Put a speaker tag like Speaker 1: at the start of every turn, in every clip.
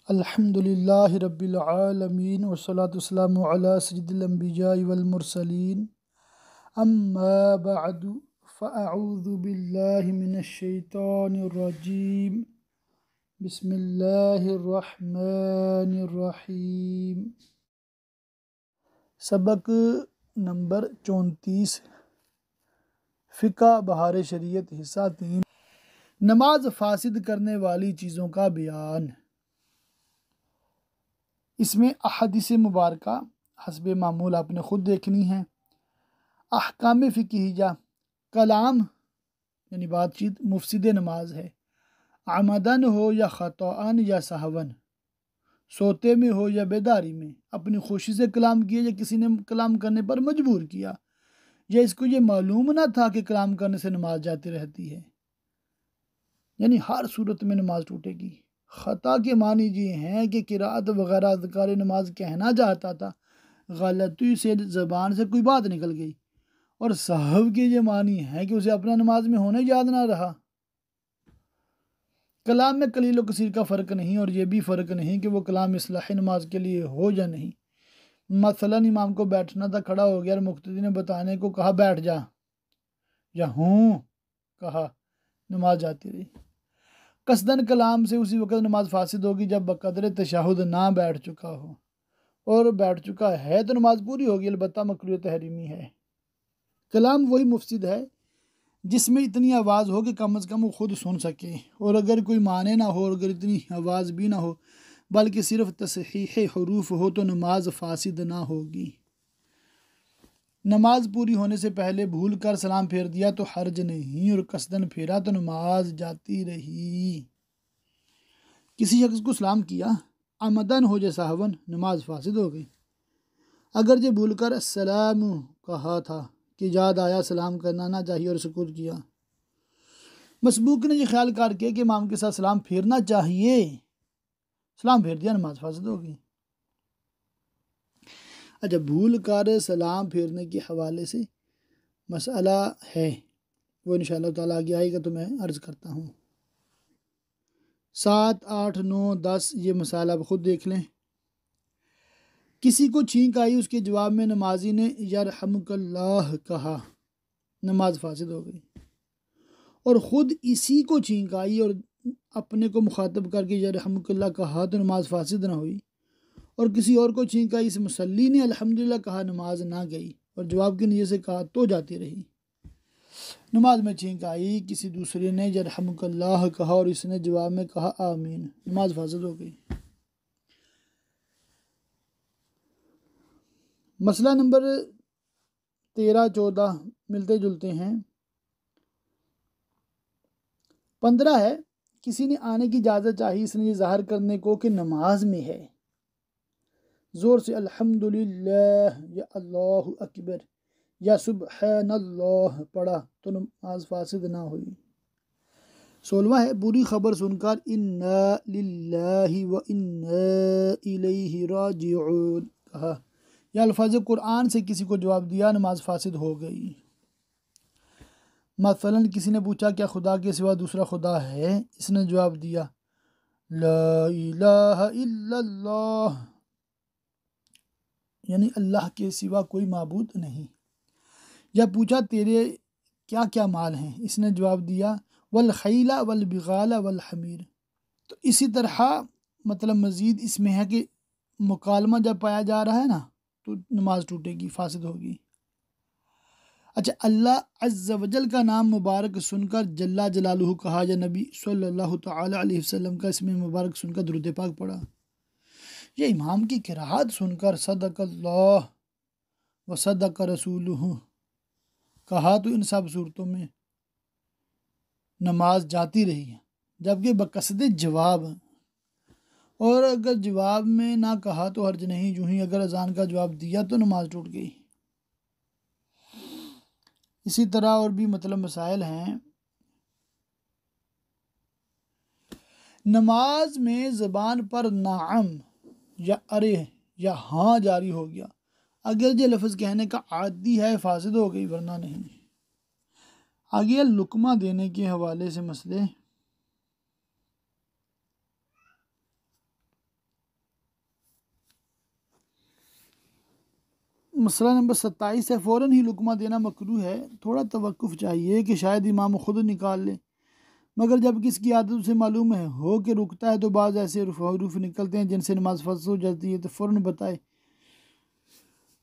Speaker 1: अल्हम्दुलिल्लाहि रब्बिल आलमीन वस्सलातु वस्सलामु अला सय्यिदिल अंबिया'i वल मुरसलीन अम्मा बअदु फ़अऊज़ु बिल्लाहि मिनश शैतानिर रजीम बिस्मिल्लाहिर रहमानिर रहीम। सबक नंबर 34 फ़िक़्ह बहार शरीयत हिस्सा 3 नमाज फासिद करने वाली चीज़ों का बयान। इसमें अहादीस मुबारका हस्बे मामूल आपने ख़ुद देखनी है। अहकाम फ़िक़हिया कलाम यानी बातचीत मुफसिद नमाज है। आमदन हो या ख़ताअन या सहवन, सोते में हो या बेदारी में, अपनी खुशी से कलाम किया या किसी ने कलाम करने पर मजबूर किया, या इसको ये मालूम ना था कि कलाम करने से नमाज जाती रहती है, यानी हर सूरत में नमाज टूटेगी। ख़ता के मानी ये हैं कि किरात वगैरह अज़कार नमाज कहना चाहता था, गलती से ज़बान से कोई बात निकल गई, और सहव के ये मानी है कि उसे अपना नमाज में होने याद ना रहा। कलाम में कलील व कसीर का फ़र्क नहीं, और ये भी फ़र्क नहीं कि वो कलाम इस्लाही नमाज के लिए हो या नहीं। मसलन इमाम को बैठना था, खड़ा हो गया और मुक्तदी ने बताने को कहा बैठ जा, या हूँ कहा, नमाज जाती रही। कसदन कलाम से उसी वक़्त नमाज फासिद होगी जब बक़दर तशहुद ना बैठ चुका हो, और बैठ चुका है तो नमाज पूरी होगी, अलबत्ता मकरूह तहरीमी है। कलाम वही मुफसिद है जिसमें इतनी आवाज़ हो कि कम से कम वो खुद सुन सके, और अगर कोई माने ना हो, और अगर इतनी आवाज़ भी ना हो बल्कि सिर्फ तसहीह हुरूफ हो तो नमाज फासिद ना होगी। नमाज पूरी होने से पहले भूल कर सलाम फेर दिया तो हर्ज नहीं, और कसदन फेरा तो नमाज जाती रही। किसी शख्स को सलाम किया, आमदन हो या सहवन, नमाज फासिद हो गई। अगर जो भूल कर अस्सलाम कहा था कि याद आया सलाम करना ना चाहिए और सुकूत किया, मसबूक ने यह ख्याल करके कि इमाम के साथ सलाम फेरना चाहिए, सलाम फेर दिया, नमाज फासिद हो गई। अच्छा, भूल कर सलाम फेरने के हवाले से मसला है, वो इंशाअल्लाह ताला आगे आएगा तो मैं अर्ज़ करता हूँ। 7, 8, 9, 10 ये मसाला आप ख़ुद देख लें। किसी को छींक आई, उसके जवाब में नमाजी ने यरहमुकल्लाह कहा, नमाज फासिद हो गई। और ख़ुद इसी को छींक आई और अपने को मुखातब करके यरहमुकल्लाह कहा तो नमाज फासिद ना हुई, और किसी और को छींक आई, इस मुसल्ली ने अल्हम्दुलिल्लाह कहा, नमाज ना गई, और जवाब की नीयत से कहा तो जाती रही। नमाज में छींक आई, किसी दूसरे ने यरहमुकल्लाह कहा और इसने जवाब में कहा आमीन, नमाज फासिद हो गई। मसला नंबर 13, 14 मिलते जुलते हैं। 15 है, किसी ने आने की इजाज़त चाही, इसने ये ज़ाहिर करने को कि नमाज में है, ज़ोर से अल्हम्दुलिल्लाह या अल्लाहु अकबर या सुबहानल्लाह पढ़ा तो नमाज फासिद ना हुई। 16 है, बुरी खबर सुनकर इन्ना लिल्लाहि व इन्ना इलैहि राजिऊन कहा, या अल्फाज कुरान से किसी को जवाब दिया, नमाज फासिद हो गई। मसलन किसी ने पूछा क्या खुदा के सिवा दूसरा खुदा है, इसने जवाब दिया ला इलाहा इल्लल्लाह, यानी अल्लाह के सिवा कोई माबूद नहीं। या पूछा तेरे क्या क्या माल हैं, इसने जवाब दिया वल खैला वल बिगाला वल हमीर। तो इसी तरह मतलब मज़ीद इसमें है कि मुकालमा जब पाया जा रहा है ना तो नमाज टूटेगी, फासिद होगी। अच्छा, अल्लाह अज़्ज़ वजल का नाम मुबारक सुनकर जल्ला जलालुहु कहा, या नबी सल्लल्लाहु तआला अलैहि वसल्लम का इसमें मुबारक सुनकर दुरूद पाक पढ़ा, या इमाम की किरात सुनकर सदक़ल्लाह व सदक़ रसूलुहु कहा, तो इन सब सूरतों में नमाज जाती रही है, जबकि बकसदे जवाब, और अगर जवाब में ना कहा तो हर्ज नहीं, यूँ ही अगर अजान का जवाब दिया तो नमाज टूट गई। इसी तरह और भी मतलब मसाइल हैं। नमाज में ज़बान पर नाम या अरे या हाँ जारी हो गया, अगर ये लफ्ज़ कहने का आदी है फासिद हो गई, वरना नहीं। आगे लुकमा देने के हवाले से मसले। मसला नंबर 27 है, फ़ौरन ही लुकमा देना मकरूह है, थोड़ा तवक्कुफ़ चाहिए कि शायद इमाम ख़ुद निकाल ले, मगर जब किसकी आदत उसे मालूम है हो कि रुकता है तो बाज़ ऐसे हरूफ निकलते हैं जिनसे नमाज फर्ज हो जाती है तो फ़ौरन बताए।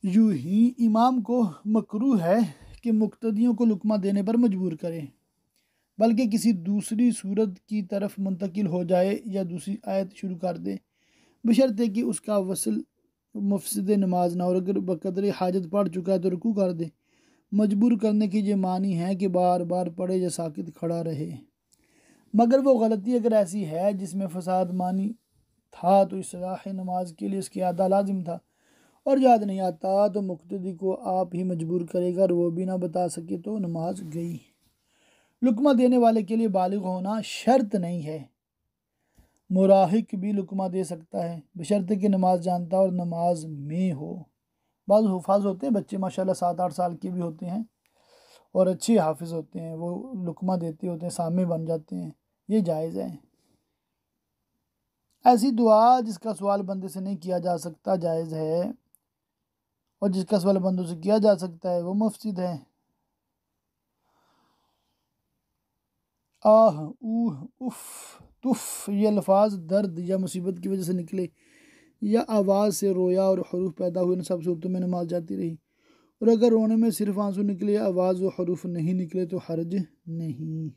Speaker 1: यूँ ही इमाम को मकरूह है कि मुक्तदियों को लुकमा देने पर मजबूर करे, बल्कि किसी दूसरी सूरत की तरफ मुंतकिल हो जाए या दूसरी आयत शुरू कर दे, बशर्ते कि उसका वसल मुफसिद नमाज ना, और अगर बकदर हाजत पढ़ चुका है तो रुकू कर दे। मजबूर करने की ये मानी है कि बार बार पढ़े या साकित खड़ा रहे, मगर वो गलती अगर ऐसी है जिसमें फसाद मानी था तो इस्लाह नमाज के लिए उसकी अदा लाजिम था, और याद नहीं आता तो मुक्तदी को आप ही मजबूर करेगा और वो भी ना बता सके तो नमाज गई। लुकमा देने वाले के लिए बालिग होना शर्त नहीं है, मुराहिक भी लुकमा दे सकता है बशर्ते कि नमाज जानता और नमाज में हो। बाज़ हुफ़ाज़ होते हैं बच्चे माशाल्लाह 7-8 साल के भी होते हैं और अच्छे हाफिज़ होते हैं, वो लुकमा देते होते हैं, सामे बन जाते हैं, ये जायज़ है। ऐसी दुआ जिसका सवाल बंदे से नहीं किया जा सकता जायज़ है, और जिसका सवाल बंदों से किया जा सकता है वो मुफसिद है। आह, ऊह, उफ, तुफ ये अल्फाज दर्द या मुसीबत की वजह से निकले या आवाज़ से रोया और हरूफ पैदा हुए, इन सब सूरतों में नमाज जाती रही, और अगर रोने में सिर्फ आंसू निकले, आवाज़ व हरूफ नहीं निकले तो हर्ज नहीं।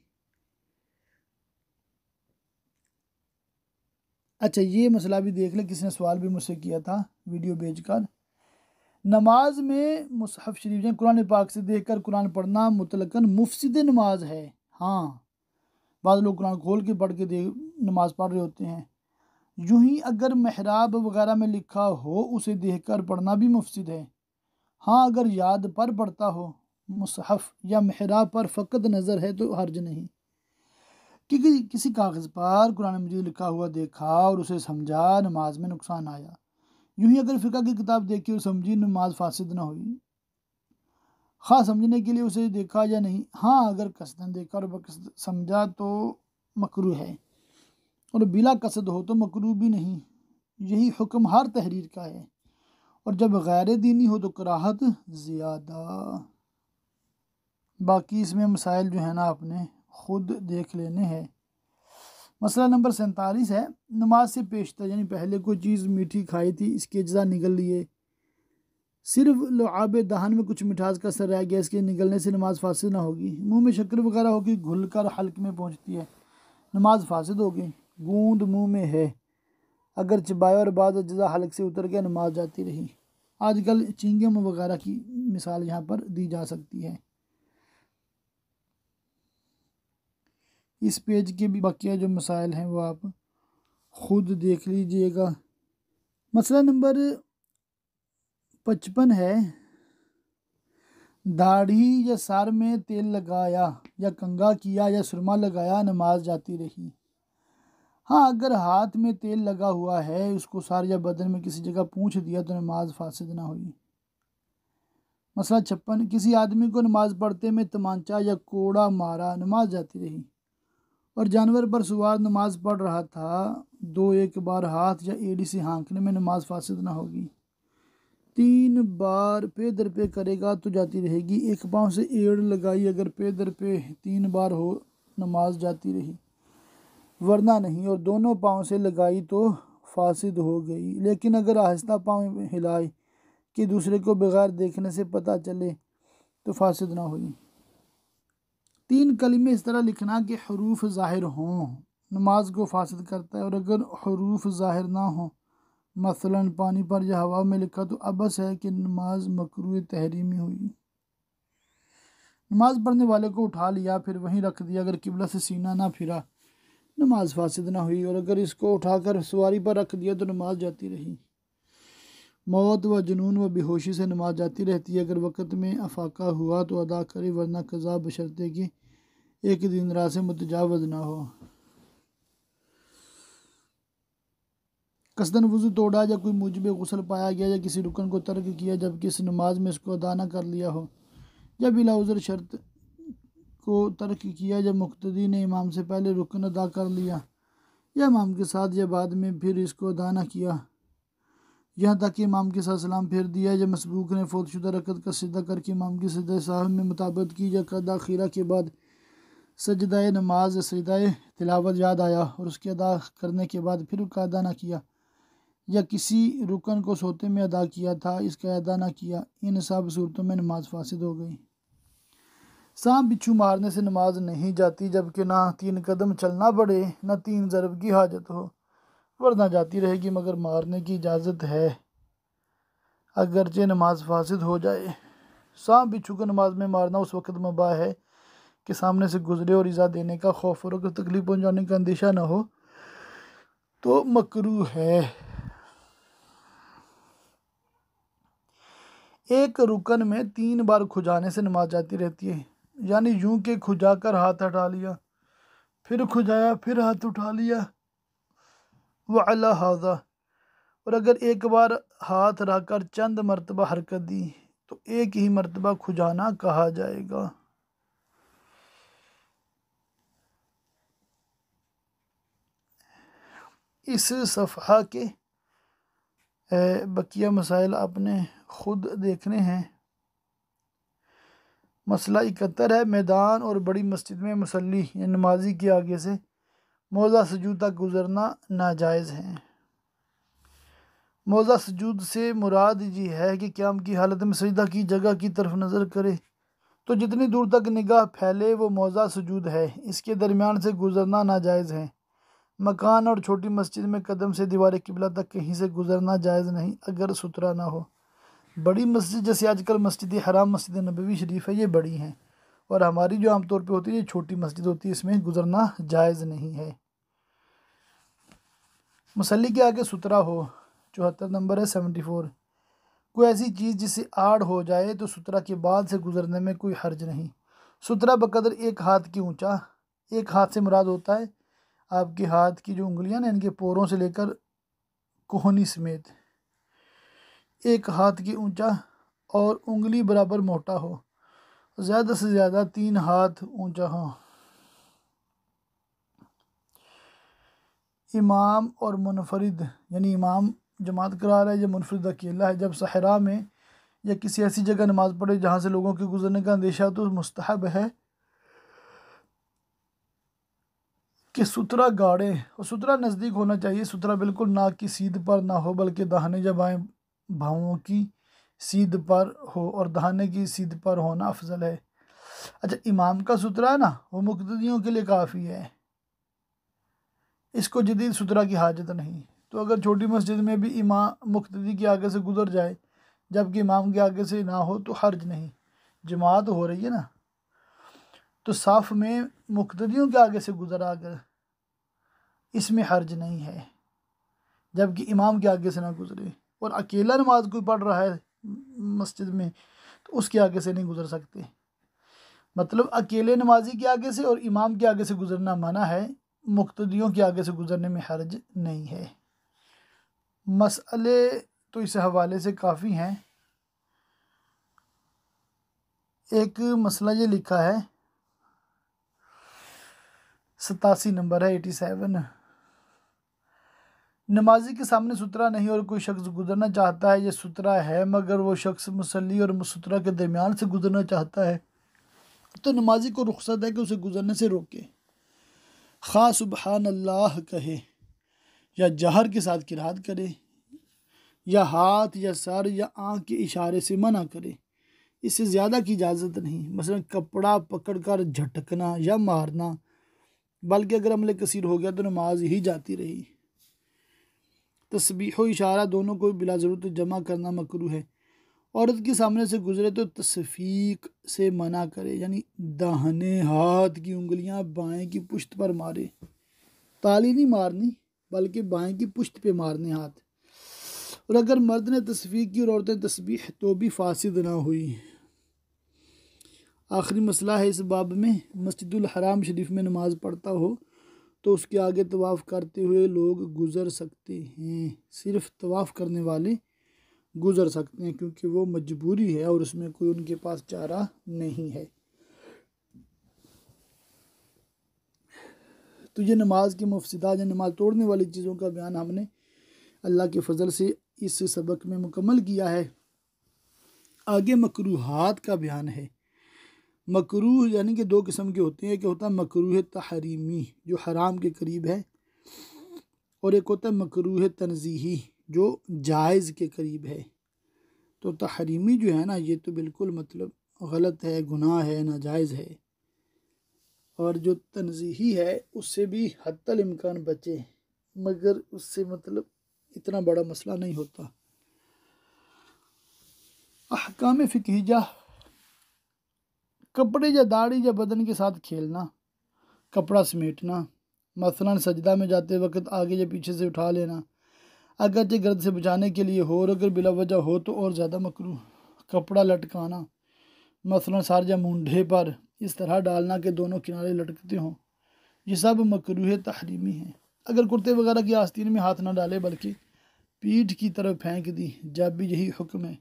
Speaker 1: अच्छा, ये मसला भी देख ले, किसी ने सवाल भी मुझसे किया था वीडियो भेजकर। नमाज में मुसहफ़ शरीफ या कुरान पाक से देखकर कुरान पढ़ना मुतलकन मुफसिद नमाज है। हाँ, बाद लोग कुरान खोल के पढ़ के नमाज पढ़ रहे होते हैं। यूँ ही अगर महराब वगैरह में लिखा हो उसे देखकर पढ़ना भी मुफसिद है। हाँ, अगर याद पर पढ़ता हो, मुसहफ़ या महराब पर फ़कत नज़र है तो हर्ज नहीं, क्योंकि किसी कागज़ पर कुरान मजीद लिखा हुआ देखा और उसे समझा, नमाज में नुकसान आया। यूँ ही अगर फ़िक़्ह की किताब देखी और समझी, नमाज फासिद ना हुई, ख़ास समझने के लिए उसे देखा या नहीं। हाँ, अगर कसदन देखा और बकसद समझा तो मकरूह है, और बिला कसद हो तो मकरूह भी नहीं। यही हुक्म हर तहरीर का है, और जब गैर दीनी हो तो कराहत ज़्यादा। बाकी इसमें मसाइल जो है ना आपने ख़ुद देख लेने हैं। मसला नंबर 47 है, नमाज से पेशतर यानी पहले कोई चीज़ मीठी खाई थी, इसके अज्जा निगल लिए, सिर्फ लुआब दहन में कुछ मिठास का असर रह गया, इसके निगलने से नमाज फासिद ना होगी। मुंह में शक्कर वगैरह होगी, घुल कर हल्क में पहुंचती है, नमाज फासिद होगी। गूंद मुंह में है, अगर चबाया और बाद अज्जा हल्क से उतर गया, नमाज जाती रही। आजकल चिंगम वगैरह की मिसाल यहाँ पर दी जा सकती है। इस पेज के भी बाकी जो मसाइल हैं वो आप ख़ुद देख लीजिएगा। मसला नंबर 55 है, दाढ़ी या सर में तेल लगाया या कंघा किया या सुरमा लगाया, नमाज जाती रही। हाँ, अगर हाथ में तेल लगा हुआ है, उसको सर या बदन में किसी जगह पूंछ दिया तो नमाज फासिद ना हुई। मसला 56, किसी आदमी को नमाज पढ़ते में तमांचा या कोड़ा मारा, नमाज जाती रही। और जानवर पर सवार नमाज पढ़ रहा था, दो एक बार हाथ या एड़ी से हाँकने में नमाज फासिद ना होगी। 3 बार पे दर पे करेगा तो जाती रहेगी। एक पाँव से एड़ लगाई, अगर पे दर पे 3 बार हो, नमाज जाती रही, वरना नहीं। और दोनों पाँव से लगाई तो फासिद हो गई, लेकिन अगर आहिस्ता पाँव हिलाई कि दूसरे को बगैर देखने से पता चले तो फासिद ना हुई। 3 कलिमे इस तरह लिखना कि हरूफ ज़ाहिर हों, नमाज को फासिद करता है, और अगर हरूफ ज़ाहिर ना हो, मसलन पानी पर या हवा में लिखा, तो अबस है कि नमाज मकरूह तहरीमी हुई। नमाज पढ़ने वाले को उठा लिया फिर वहीं रख दिया, अगर किबला से सीना ना फिरा, नमाज फासिद ना हुई, और अगर इसको उठाकर सवारी पर रख दिया तो नमाज जाती रही। मौत व जुनून व बेहोशी से नमाज जाती रहती है, अगर वक़्त में अफाका हुआ तो अदा करे, वरना कज़ा, बशर्ते कि एक दिन रात से मुतजावज़ ना हो। कसदन वज़ू तोड़ा या कोई मुजब गुस्ल पाया गया या किसी रुकन को तर्क किया जबकि इस नमाज में इसको अदा न कर लिया हो, या बिला उज़र शर्त को तर्क किया जब मुक्तदी ने इमाम से पहले रुकन अदा कर लिया, या इमाम के साथ या बाद में फिर इसको अदा न किया, यहाँ तक कि इमाम के साथ सलाम फेर दिया जब मसबूक ने फ़ौतशुदा रकत का सिद्धा करके इमाम की सजदा साहब में मुताबत की या कदा खीरा के बाद सजदा नमाज सजदा तिलावत याद आया और उसके अदा करने के बाद फिर उसका अदा ना किया या किसी रुकन को सोते में अदा किया था इसका अदा ना किया, इन सब सूरतों में नमाज फासिद हो गई। सांप बिच्छू मारने से नमाज नहीं जाती, जबकि ना 3 कदम चलना पड़े ना 3 ज़रब की हाजत हो, वरना जाती रहेगी, मगर मारने की इजाज़त है अगरचे नमाज फासिद हो जाए। सांप बिच्छू को नमाज में मारना उस वक़्त मुबाह है कि सामने से गुजरे और इज़ा देने का खौफ और अगर तकलीफ़ पहुँचाने का अंदेशा ना हो तो मकरूह है। एक रुकन में 3 बार खुजाने से नमाज जाती रहती है, यानी यूं कि खुजाकर हाथ हटा लिया, फिर खुजाया, फिर हाथ उठा लिया। व अला हाजा, और अगर एक बार हाथ रखकर चंद मरतबा हरकत दी तो एक ही मरतबा खुजाना कहा जाएगा। इस सफ़हा के बकिया मसाइल आपने ख़ुद देखने हैं। मसला 71 है, मैदान और बड़ी मस्जिद में मुसल्ली या नमाजी के आगे से मौज़ा सजूद तक गुज़रना नाजायज़ है। मौज़ा सजूद से मुराद ये है कि क़याम की हालत में सजदा की जगह की तरफ नज़र करे तो जितनी दूर तक निगाह फैले वो मौज़ा सजूद है, इसके दरमियान से गुज़रना नाजायज़ है। मकान और छोटी मस्जिद में कदम से दीवार किबला तक कहीं से गुज़रना जायज़ नहीं अगर सुथरा ना हो। बड़ी मस्जिद जैसे आजकल मस्जिद हराम, मस्जिद नबवी शरीफ है, ये बड़ी हैं, और हमारी जो आमतौर पे होती है ये छोटी मस्जिद होती है, इसमें गुज़रना जायज़ नहीं है। मुसल्ली के आगे सुथरा हो। 74 नंबर है 74। कोई ऐसी चीज़ जिससे आड़ हो जाए तो सुथरा के बाद से गुज़रने में कोई हर्ज नहीं। सुथरा बकदर 1 हाथ की ऊँचा, 1 हाथ से मुराद होता है आपके हाथ की जो उंगलियां ना, इनके पोरों से लेकर कोहनी समेत 1 हाथ की ऊंचा और उंगली बराबर मोटा हो, ज़्यादा से ज़्यादा 3 हाथ ऊंचा हो। इमाम और मुनफरिद, यानी इमाम जमात करा रहा है या मुनफरिद अकेला है, जब सहरा में या किसी ऐसी जगह नमाज़ पढ़े जहाँ से लोगों के गुजरने का अंदेशा, तो मुस्तहब है कि सुथरा गाड़े, और सुथरा नज़दीक होना चाहिए। सुथरा बिल्कुल नाक की सीध पर ना हो, बल्कि दाहिने या बाएँ भावों की सीध पर हो, और दाहिने की सीध पर होना अफजल है। अच्छा, इमाम का सुथरा है ना, वो मुक्तदियों के लिए काफ़ी है, इसको जदीद सुथरा की हाजत नहीं। तो अगर छोटी मस्जिद में भी इमाम मुक्तदी के आगे से गुजर जाए जबकि इमाम के आगे से ना हो तो हर्ज नहीं, जमात हो रही है ना, तो साफ़ में मुक्तदियों के आगे से गुजर आकर इसमें हर्ज नहीं है, जबकि इमाम के आगे से ना गुजरे। और अकेला नमाज कोई पढ़ रहा है मस्जिद में तो उसके आगे से नहीं गुजर सकते, मतलब अकेले नमाजी के आगे से और इमाम के आगे से गुजरना मना है, मुक्तदियों के आगे से गुजरने में हर्ज नहीं है। मसले तो इस हवाले से काफ़ी हैं। एक मसला ये लिखा है 87 नंबर है 87। नमाजी के सामने सुथरा नहीं और कोई शख्स गुजरना चाहता है, ये सुथरा है मगर वो शख्स मुसल्ली और सुथरा के दरमियान से गुजरना चाहता है, तो नमाजी को रुख्सत है कि उसे गुजरने से रोके, खा सुबहान अल्लाह कहे या जहर के साथ किरात करे या हाथ या सर या आँख के इशारे से मना करे, इससे ज़्यादा की इजाज़त नहीं। मसलन कपड़ा पकड़कर झटकना या मारना, बल्कि अगर अमले कसीर हो गया तो नमाज ही जाती रही। तस्बीह और इशारा दोनों को बिला ज़रूरत जमा करना मकरूह है। औरत के सामने से गुजरे तो तस्फीक से मना करे, यानी दाहिने हाथ की उंगलियां बाएं की पुश्त पर मारे, ताली नहीं मारनी बल्कि बाएं की पुश्त पे मारने हाथ। और अगर मर्द ने तस्फीक की और औरतें तस्बीह तो भी फासिद ना हुई। आखिरी मसला है इस बाब में, मस्जिदुल हराम शरीफ में नमाज पढ़ता हो तो उसके आगे तवाफ़ करते हुए लोग गुज़र सकते हैं, सिर्फ तवाफ़ करने वाले गुज़र सकते हैं, क्योंकि वो मजबूरी है और उसमें कोई उनके पास चारा नहीं है। तो ये नमाज के मुफसिदात या नमाज तोड़ने वाली चीज़ों का बयान हमने अल्लाह के फ़ज़ल से इस सबक में मुकम्मल किया है। आगे मकरूहात का बयान है। मकरूह यानी कि दो किस्म के होते हैं, एक होता है मकरूह तहरीमी जो हराम के करीब है, और एक होता है मकरूह तनज़ीही जो जायज़ के करीब है। तो तहरीमी जो है ना, ये तो बिल्कुल मतलब गलत है, गुनाह है, नाजायज़ है, और जो तनज़ीही है उससे भी हत्तल इम्कान बचे, मगर उससे मतलब इतना बड़ा मसला नहीं होता। अहकाम फ़िक़हिया, कपड़े या दाढ़ी या बदन के साथ खेलना, कपड़ा समेटना, मसलन सजदा में जाते वक्त आगे या पीछे से उठा लेना, अगरचे गर्द से बचाने के लिए हो और अगर बिला वजह हो तो और ज़्यादा मकरूह। कपड़ा लटकाना, मसलन सर या मूंढे पर इस तरह डालना कि दोनों किनारे लटकते हों, ये सब मकरूह तहरीमी हैं। अगर कुर्ते वगैरह की आस्तीन में हाथ ना डाले बल्कि पीठ की तरफ फेंक दी, जब भी यही हुक्म है।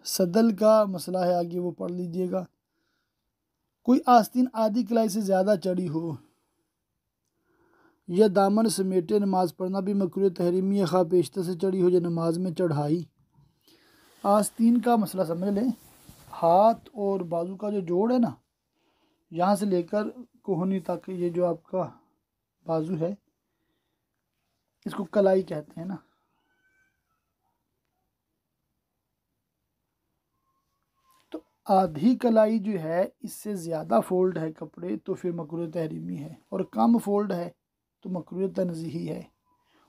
Speaker 1: सदल का मसला है, आगे वो पढ़ लीजिएगा। कोई आस्तीन आधी कलाई से ज़्यादा चढ़ी हो या दामन समेटे नमाज़ पढ़ना भी मकरूह तहरीमी है, खा पेशतर से चढ़ी हो या नमाज में चढ़ाई। आस्तीन का मसला समझ लें, हाथ और बाजू का जो जोड़ है ना, यहाँ से लेकर कोहनी तक, ये जो आपका बाजू है इसको कलाई कहते हैं ना, तो आधी कलाई जो है इससे ज़्यादा फोल्ड है कपड़े तो फिर मकरूह तहरीमी है, और कम फोल्ड है तो मकरूह तनज़ीही है।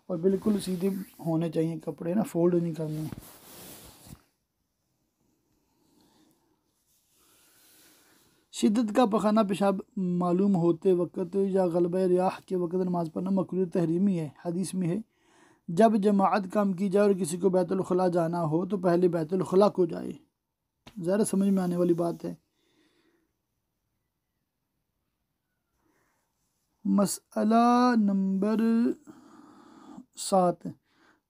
Speaker 1: और बिल्कुल सीधे होने चाहिए कपड़े ना, फोल्ड नहीं करने। शिद्दत का पखाना पेशाब मालूम होते वक़्त या गलबा रियाह के वक़्त नमाज़ पढ़ना मकरूह तहरीमी है। हदीस में है, जब जमाअत कम की जाए और किसी को बैतुल खुला जाना हो तो पहले बैतुल खुला को जाए। ज़रा समझ में आने वाली बात है। मसला नंबर 7,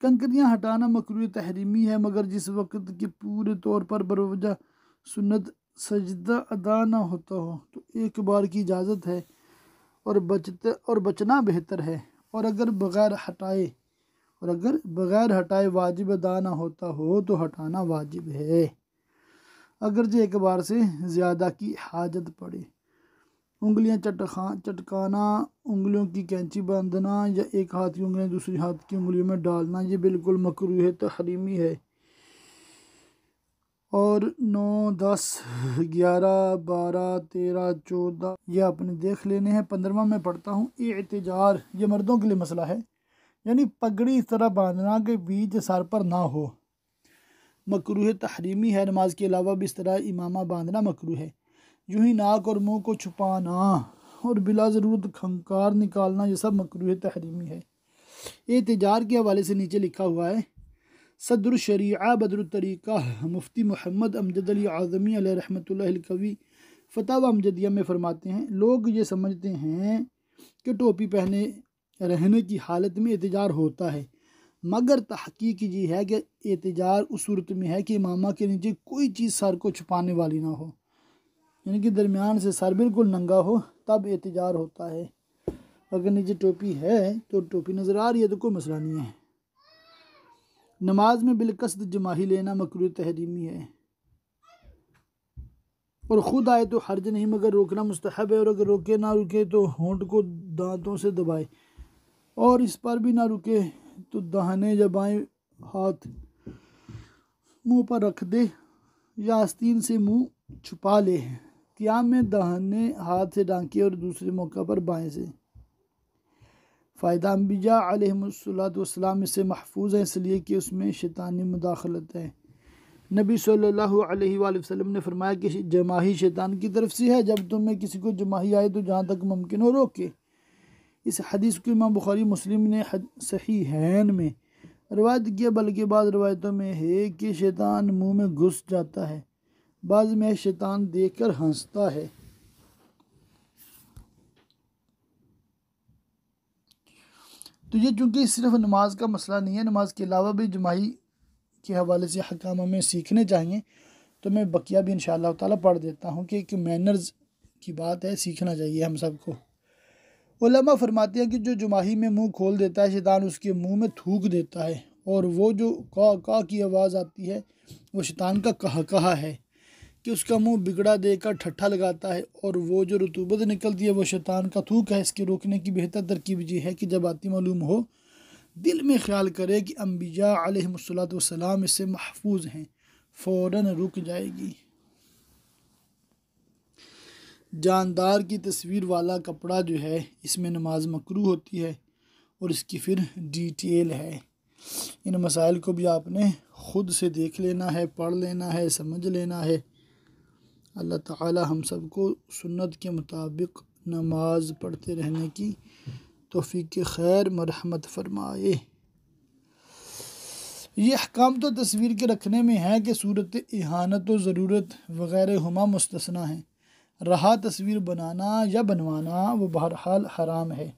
Speaker 1: कंकरियाँ हटाना मकरूह तहरीमी है, मगर जिस वक़्त के पूरे तौर पर बरवजह सुन्नत सजदा अदा ना होता हो तो एक बार की इजाज़त है और बचना बेहतर है। और अगर बग़ैर हटाए वाजिब अदा ना होता हो तो हटाना वाजिब है, अगर जो एक बार से ज़्यादा की हाजत पड़े। उंगलियां चटकाना, उंगलियों की कैंची बांधना या एक हाथ की उंगलियां दूसरी हाथ की उंगलियों में डालना, ये बिल्कुल मकरूह तहरीमी है। और 9, 10, 11, 12, 13, 14 ये आपने देख लेने हैं। 15वां मैं पढ़ता हूँ। एतिजार, ये मर्दों के लिए मसला है, यानी पगड़ी इस तरह बांधना के बीच सर पर ना हो, मकरूह तहरीमी है। नमाज के अलावा भी इस तरह इमामा बांधना मकरूह है। यूँ ही नाक और मुंह को छुपाना और बिला ज़रूरत खंकार निकालना, ये सब मकरूह तहरीमी है। एतिजार के हवाले से नीचे लिखा हुआ है, सदर शरीआ बदर तरीक़ा मुफ्ती मोहम्मद अमजद अली आज़मी अलैहि रहमतुल्लाह कवी फतावा अमजदिया में फरमाते हैं, लोग ये समझते हैं कि टोपी पहने रहने की हालत में एतिजार होता है, मगर तहकीक ये है कि एतिजार उस सूरत में है कि इमामा के नीचे कोई चीज़ सर को छुपाने वाली ना हो, यानी कि दरमियान से सर बिल्कुल नंगा हो, तब एतिजार होता है। अगर नीचे टोपी है तो टोपी नज़र आ रही है तो कोई मसला नहीं है। नमाज में बिलकस्द जमाही लेना मकरूह तहरीमी है, और ख़ुद आए तो हर्ज नहीं, मगर रोकना मुस्तहब है। और अगर रोके ना रुके तो होंठ को दांतों से दबाए, और इस पर भी ना रुके तो दाहिने या बाएं हाथ मुंह पर रख दे या आस्तीन से मुंह छुपा ले। क़ियाम में दाहिने हाथ से ढांके और दूसरे मौका पर बाएं से। फ़ायदा अम्बिया अलैहिस्सलाम इससे महफूज है, इसलिए कि उसमें शैतानी मुदाखलत है। नबी सल्लल्लाहु अलैहि वसल्लम ने फरमाया कि जमाही शैतान की तरफ से है, जब तुम्हें किसी को जमाही आए तो जहाँ तक मुमकिन हो रोके। इस हदीस को इमाम बुखारी मुस्लिम ने सहीहैन में रवायत किया, बल्कि बाद रवायतों में है कि शैतान मुंह में घुस जाता है, बाद में शैतान देखकर हंसता है। तो ये चूँकि सिर्फ नमाज का मसला नहीं है, नमाज के अलावा भी जमाही के हवाले से हकाम हमें सीखने चाहिए, तो मैं बकिया भी इंशाअल्लाह ताला पढ़ देता हूँ कि एक मैनर्स की बात है, सीखना चाहिए हम सबको। उलमा फरमाते हैं कि जो जुमाही में मुंह खोल देता है शैतान उसके मुंह में थूक देता है, और वो जो का की आवाज़ आती है वो शैतान का कहा है कि उसका मुंह बिगड़ा देकर ठट्ठा लगाता है, और वो जो रतूबत निकलती है वो शैतान का थूक है। इसके रोकने की बेहतर तरकीब ये है कि जब आती मालूम हो दिल में ख्याल करे कि अम्बिया अलैहिमुस्सलातु वस्सलाम इससे महफूज हैं, फ़ौरन रुक जाएगी। जानदार की तस्वीर वाला कपड़ा जो है इसमें नमाज मकरूह होती है, और इसकी फिर डिटेल है। इन मसाइल को भी आपने ख़ुद से देख लेना है, पढ़ लेना है, समझ लेना है। अल्लाह ताला हम सबको सुन्नत के मुताबिक नमाज पढ़ते रहने की तौफीक खैर मरहमत फरमाए। ये अहकाम तो तस्वीर के रखने में है कि सूरत इहानत व ज़रूरत वग़ैरह हुमा मुस्तस्ना हैं। रहा तस्वीर बनाना या बनवाना वो बहरहाल हराम है,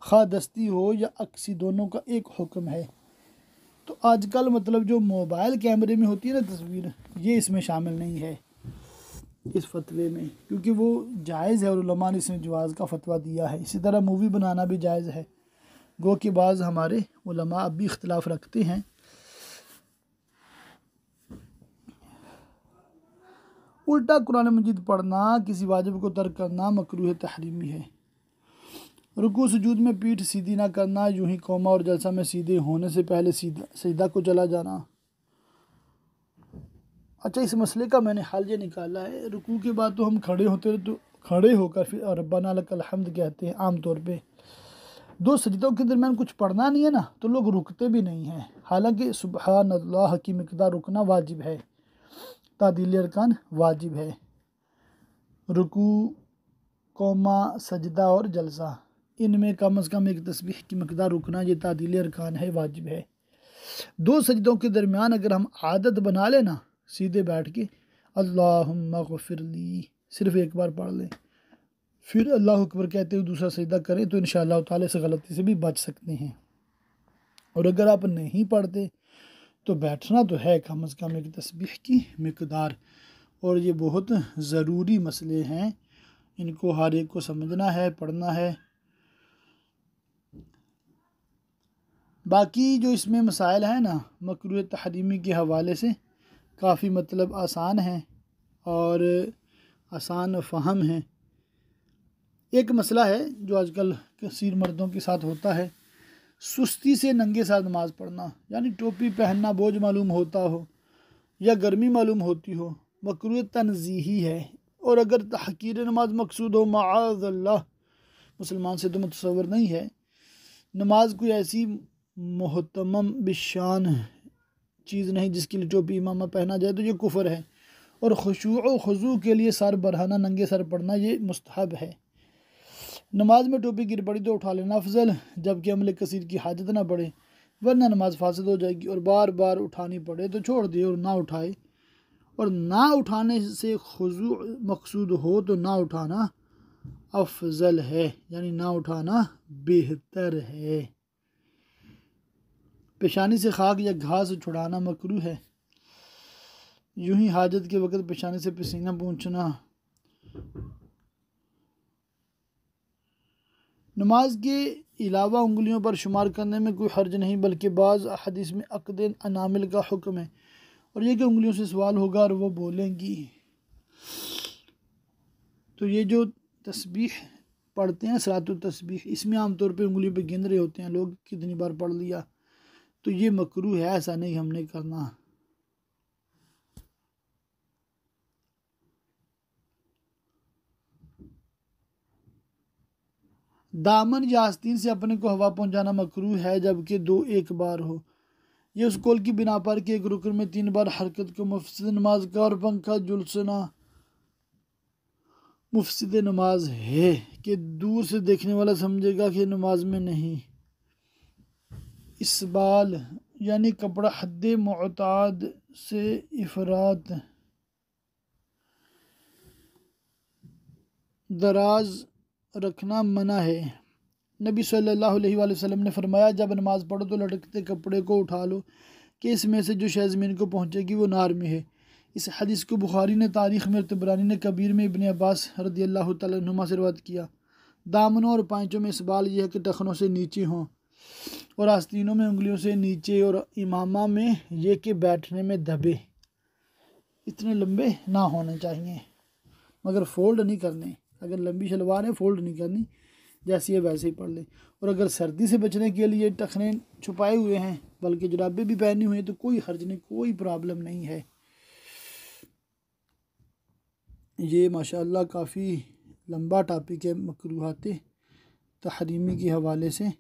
Speaker 1: खा दस्ती हो या अक्सी, दोनों का एक हुक्म है। तो आजकल मतलब जो मोबाइल कैमरे में होती है ना तस्वीर, ये इसमें शामिल नहीं है इस फतवे में, क्योंकि वो जायज़ है और उलमा ने इसमें जवाज़ का फतवा दिया है। इसी तरह मूवी बनाना भी जायज़ है, गो के बाज़ हमारे उलमा अब भी इख्तिलाफ़ रखते हैं। उल्टा कुरान मजीद पढ़ना, किसी वाजिब को तर्क करना मकरूह तहरीमी है। रुकू सुजूद में पीठ सीधी ना करना, यूं ही कौमा और जलसा में सीधे होने से पहले सीधा सजदा को चला जाना। अच्छा, इस मसले का मैंने हल ये निकाला है, रुकू के बाद तो हम खड़े होते तो खड़े होकर फिर रब्बाना लकल हम्द कहते हैं आम तौर पे। दो सजदों के दरमियान कुछ पढ़ना नहीं है ना तो लोग रुकते भी नहीं हैं, हालांकि सुबहानल्लाह की मिक़दार रुकना वाजिब है, तादील अरकान वाजिब है। रुकू, कौमा, सजदा और जलसा, इनमें कम अज़ कम एक तस्बीह की मिक़दार रुकना ये तादील अरकान है, वाजिब है। दो सजदों के दरमियान अगर हम आदत बना लेना सीधे बैठ के अल्लाहुम्मा ग़फ़िरली सिर्फ़ एक बार पढ़ लें, फिर अल्लाह अकबर कहते हुए दूसरा सजदा करें तो इंशाअल्लाह ताला से गलती से भी बच सकते हैं। और अगर आप नहीं पढ़ते तो बैठना तो है कम अज़ कम एक तस्बीह की मिक़दार। और ये बहुत ज़रूरी मसले हैं, इनको हर एक को समझना है, पढ़ना है। बाकी जो इसमें मसाइल हैं ना मकरूह तहरीमी के हवाले से काफ़ी मतलब आसान हैं और आसान फ़हम हैं। एक मसला है जो आजकल कसीर मर्दों के साथ होता है, सुस्ती से नंगे साथ नमाज़ पढ़ना, यानी टोपी पहनना बोझ मालूम होता हो या गर्मी मालूम होती हो, मकरूह तनज़ीही है। और अगर तहकीर नमाज मकसूद हो, माअज़ल्लाह मुसलमान से तो मुतसव्वर नहीं है, नमाज कोई ऐसी मोहतमम बिशान चीज़ नहीं जिसके लिए टोपी इमामा पहना जाए, तो ये कुफ़र है। और खुशू व खुज़ू के लिए सर बरहाना नंगे सर पढ़ना ये मुस्तहब है। नमाज में टोपी गिर पड़ी तो उठा लेना अफजल, जबकि अमल कसीर की हाजत ना पड़े, वरना नमाज फासद हो जाएगी। और बार बार उठानी पड़े तो छोड़ दे और ना उठाए, और ना उठाने से खुजू मकसूद हो तो ना उठाना अफजल है, यानी ना उठाना बेहतर है। पेशानी से खाक या घास छुड़ाना मकरूह है, यूं ही हाजत के वक़्त पेशानी से पसीना पूंछना। नमाज के अलावा उंगलियों पर शुमार करने में कोई हर्ज नहीं, बल्कि बाज़ हदीस में अक़द अनामिल का हुक्म है, और ये कि उंगलियों से सवाल होगा और वो बोलेंगी। तो ये जो तस्बीह पढ़ते हैं सलातुत तस्बीह, इसमें आमतौर पे उंगलियों पे गिन रहे होते हैं लोग कितनी बार पढ़ लिया, तो ये मकरूह है, ऐसा नहीं हमने करना। दामन या आस्तीन से अपने को हवा पहुंचाना मकरूह है, जबकि दो एक बार हो। ये उस कौल की बिना पर कि एक रुकन में 3 बार हरकत को मुफसिद नमाज का और पंखा झुलसना मुफसिद नमाज है, कि दूर से देखने वाला समझेगा कि नमाज में नहीं। इसबाल यानी कपड़ा हद मुअताद से इफरात दराज रखना मना है। नबी सल्लल्लाहु अलैहि वसल्लम ने फरमाया, जब नमाज़ पढ़ो तो लटकते कपड़े को उठा लो कि इसमें से जो शय ज़मीन को पहुँचेगी वो नार में है। इस हदीस को बुखारी ने तारीख़ में, तबरानी ने कबीर में, इब्ने अब्बास रज़ियल्लाहु तआला अन्हुमा से रवायत किया। दामनों और पांचों में इसबाल यह है कि टखनों से नीचे हों और आस्तीनों में उंगलियों से नीचे, और इमामा में ये कि बैठने में दबे, इतने लंबे ना होने चाहिए, मगर फोल्ड नहीं करने। अगर लंबी शलवार है फोल्ड नहीं करनी, जैसी है वैसे ही पढ़ लें। और अगर सर्दी से बचने के लिए टखने छुपाए हुए हैं बल्कि जुराबे भी पहनी हुई हैं तो कोई हर्ज नहीं, कोई प्रॉब्लम नहीं है। ये माशाअल्लाह काफ़ी लंबा टॉपिक है मकरूहात तहरीमी के हवाले से।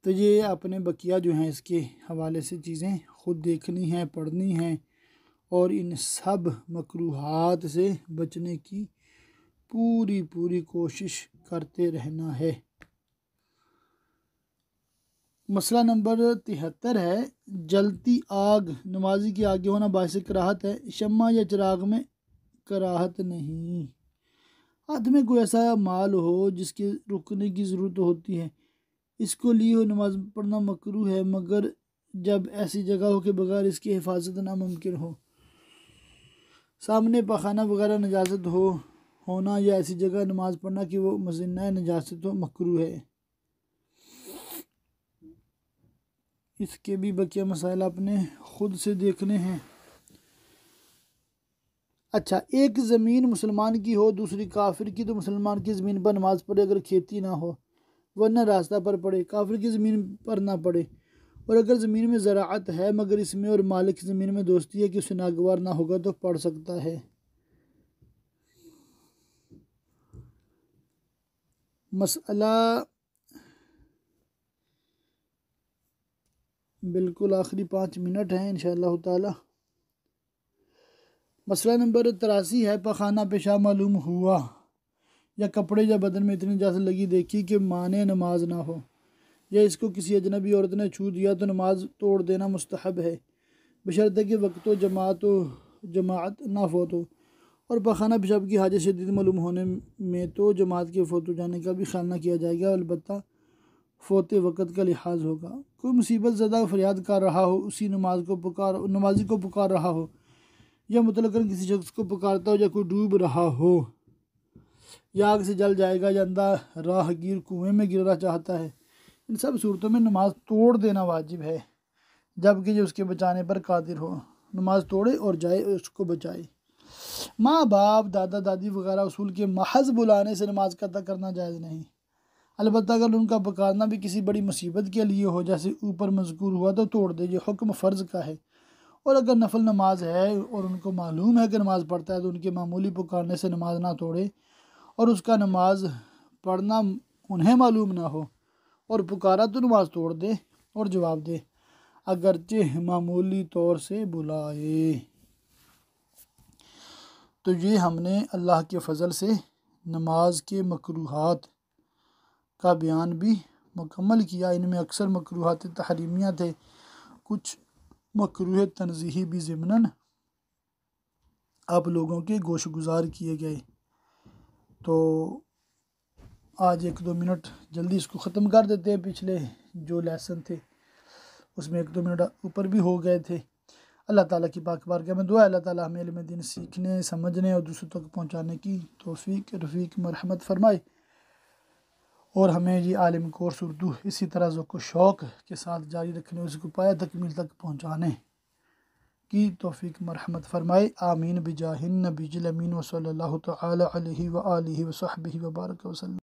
Speaker 1: तो ये अपने बकिया जो हैं इसके हवाले से चीज़ें ख़ुद देखनी हैं, पढ़नी हैं और इन सब मकरूहात से बचने की पूरी कोशिश करते रहना है। मसला नंबर 73 है, जलती आग नमाजी के आगे होना बायस कराहत है, शम्मा या चिराग में कराहत नहीं। हाथ में कोई ऐसा माल हो जिसके रुकने की ज़रूरत होती है, इसको लिए हो नमाज पढ़ना मकरूह है, मगर जब ऐसी जगह हो कि बगैर इसकी हिफाजत नामुमकिन हो, सामने पखाना वगैरह नजासत होना या ऐसी जगह नमाज पढ़ना कि वो मज़िन्ना नजासत हो, मकरूह है। इसके भी बकिया मसाइल आपने ख़ुद से देखने हैं। अच्छा, एक ज़मीन मुसलमान की हो दूसरी काफिर की, तो मुसलमान की ज़मीन पर नमाज़ पढ़े अगर खेती ना हो, वरना रास्ता पर पढ़े, काफिर की ज़मीन पर ना पढ़े। और अगर ज़मीन में ज़राअत है मगर इसमें और मालिक की ज़मीन में दोस्ती है कि उसे नागवार ना होगा तो पढ़ सकता है। मसला बिल्कुल आखिरी 5 मिनट हैं इंशाअल्लाह ताला। मसला नंबर 83 है, पखाना पेशाब मालूम हुआ या कपड़े या बदन में इतनी जैसे लगी देखी कि माने नमाज ना हो, या इसको किसी अजनबी औरत ने छू दिया तो नमाज तोड़ देना मुस्तहब है, बशर्ते कि वक्त व जमात ना फोत हो। और पखाना पेशाब की हाजत शदीद मालूम होने में तो जमात के फोत हो जाने का भी ख्याल ना किया जाएगा, अलबत्ता फ़ोते वक़्त का लिहाज होगा। कोई मुसीबत ज़दा फरियाद कर रहा हो, उसी नमाजी को पुकार रहा हो, या मुतलकन किसी शख्स को पुकारता हो, या कोई डूब रहा हो, या आग से जल जाएगा, या अंधा राहगीर कुएं में गिरना चाहता है, इन सब सूरतों में नमाज तोड़ देना वाजिब है, जबकि जो उसके बचाने पर कादिर हो नमाज तोड़े और जाए उसको बचाए। माँ बाप दादा दादी वगैरह उसूल के महज बुलाने से नमाज अदा करना जायज़ नहीं, अलबत्ता अगर उनका पुकारना भी किसी बड़ी मुसीबत के लिए हो, जैसे ऊपर मज़कूर हुआ, तो तोड़ दे, ये हुक्म फ़र्ज़ का है। और अगर नफल नमाज है और उनको मालूम है कि नमाज़ पढ़ता है तो उनके मामूली पुकारने से नमाज ना तोड़े, और उसका नमाज पढ़ना उन्हें मालूम ना हो और पुकारा तो नमाज तोड़ दे और जवाब दे, अगरचे मामूली तौर से बुलाए। तो ये हमने अल्लाह के फ़ज़ल से नमाज के मकरूहात का बयान भी मुकम्मल किया। इनमें अक्सर मकरूहात तहरीमिया थे, कुछ मकरूह तनज़ीही भी ज़िमनन आप लोगों के गोशगुजार किए गए। तो आज 1-2 मिनट जल्दी इसको ख़त्म कर देते हैं। पिछले जो लेसन थे उसमें 1-2 मिनट ऊपर भी हो गए थे। अल्लाह ताला की पाक बारगाह में दुआ है, अल्लाह ताला हमें इल्म दीन सीखने, समझने और दूसरों तक पहुँचाने की तौफ़ीक रफ़ीक मरहमत फ़रमाए, और हमें ये आलिम कोर्स उर्दू इसी तरह ज़ौक़ शौक़ के साथ जारी रखने, उसको पाया तकमील तक पहुँचाने की तौफ़ीक मरहमत फ़रमाए। आमीन बिजाहिन नबीजिल अमीन व सल्लल्लाहु तआला अलैहि व आलिहि व सहबिहि व बारक वसल्लम।